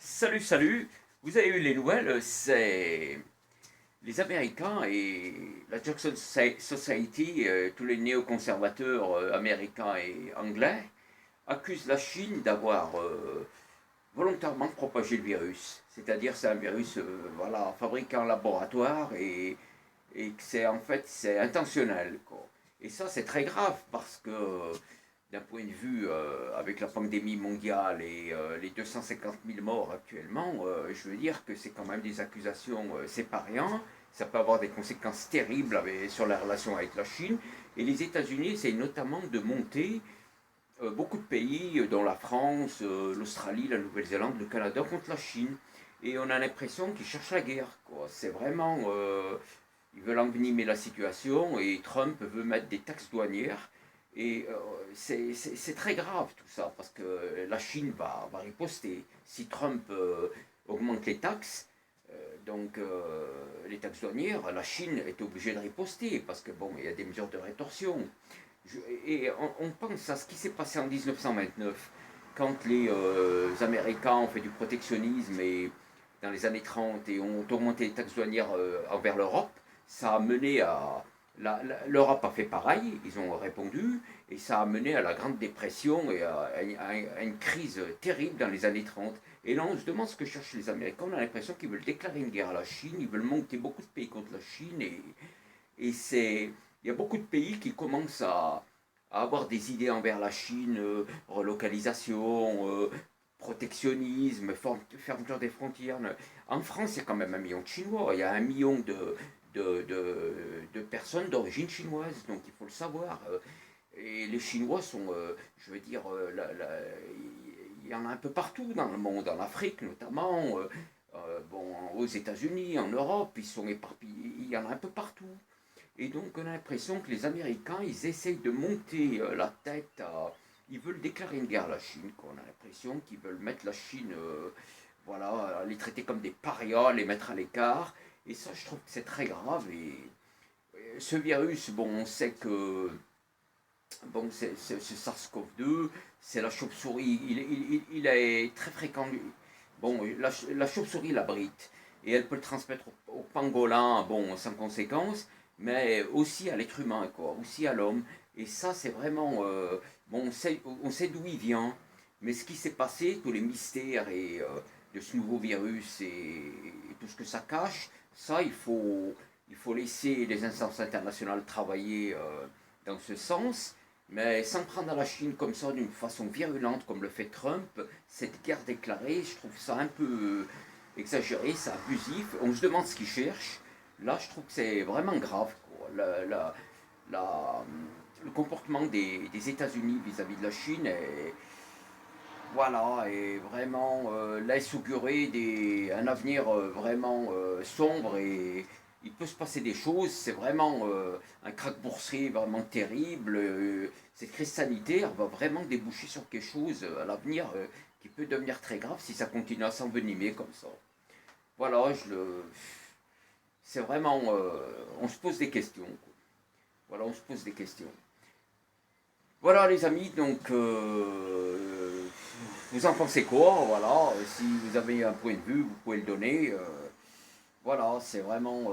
Salut, salut. Vous avez eu les nouvelles, c'est les Américains et la Jackson Society, tous les néoconservateurs américains et anglais, accusent la Chine d'avoir volontairement propagé le virus. C'est-à-dire c'est un virus voilà, fabriqué en laboratoire et que c'est en fait c'est intentionnel, quoi. Et ça c'est très grave parce que d'un point de vue avec la pandémie mondiale et les 250 000 morts actuellement, je veux dire que c'est quand même des accusations, c'est pas rien. Ça peut avoir des conséquences terribles sur la relation avec la Chine. Et les États-Unis essayent notamment de monter beaucoup de pays, dont la France, l'Australie, la Nouvelle-Zélande, le Canada, contre la Chine. Et on a l'impression qu'ils cherchent la guerre, quoi. C'est vraiment. Ils veulent envenimer la situation et Trump veut mettre des taxes douanières. Et c'est très grave tout ça, parce que la Chine va riposter. Si Trump augmente les taxes, les taxes douanières, la Chine est obligée de riposter, parce que bon, il y a des mesures de rétorsion. Et on pense à ce qui s'est passé en 1929, quand les Américains ont fait du protectionnisme et dans les années 30 et ont augmenté les taxes douanières envers l'Europe. Ça a mené à... L'Europe a fait pareil, ils ont répondu, et ça a mené à la Grande Dépression et à une crise terrible dans les années 30. Et là, on se demande ce que cherchent les Américains. On a l'impression qu'ils veulent déclarer une guerre à la Chine, ils veulent monter beaucoup de pays contre la Chine, et c'est, il y a beaucoup de pays qui commencent à avoir des idées envers la Chine, relocalisation, protectionnisme, fermeture des frontières. En France, il y a quand même 1 million de Chinois, il y a 1 million de personnes d'origine chinoise, donc il faut le savoir. Et les Chinois sont, je veux dire, il y en a un peu partout dans le monde, en Afrique notamment, bon, aux États-Unis, en Europe, ils sont éparpillés, il y en a un peu partout. Et donc on a l'impression que les Américains, ils essayent de monter la tête à... Ils veulent déclarer une guerre à la Chine, quoi. On a l'impression qu'ils veulent mettre la Chine, voilà, les traiter comme des parias, les mettre à l'écart. Et ça, je trouve que c'est très grave. Et ce virus, bon, on sait que bon, c'est SARS-CoV-2, c'est la chauve-souris, il est très fréquent. Bon, la chauve-souris l'abrite et elle peut le transmettre au pangolin, bon, sans conséquence, mais aussi à l'être humain, quoi, aussi à l'homme. Et ça, c'est vraiment. Bon, on sait d'où il vient, mais ce qui s'est passé, tous les mystères de ce nouveau virus et tout ce que ça cache, ça, il faut laisser les instances internationales travailler dans ce sens. Mais s'en prendre à la Chine comme ça, d'une façon virulente, comme le fait Trump, cette guerre déclarée, je trouve ça un peu exagéré, c'est abusif. On se demande ce qu'ils cherchent. Là, je trouve que c'est vraiment grave, quoi. La- le comportement des États-Unis vis-à-vis de la Chine est, voilà, et vraiment laisse augurer un avenir vraiment sombre et il peut se passer des choses. C'est vraiment un krach boursier vraiment terrible. Cette crise sanitaire va vraiment déboucher sur quelque chose à l'avenir qui peut devenir très grave si ça continue à s'envenimer comme ça. Voilà, c'est vraiment, on se pose des questions, quoi. Voilà, on se pose des questions. Voilà les amis, donc vous en pensez quoi? Voilà, si vous avez un point de vue, vous pouvez le donner. Voilà, c'est vraiment,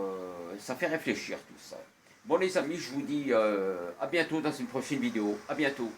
ça fait réfléchir tout ça. Bon les amis, je vous dis à bientôt dans une prochaine vidéo. À bientôt.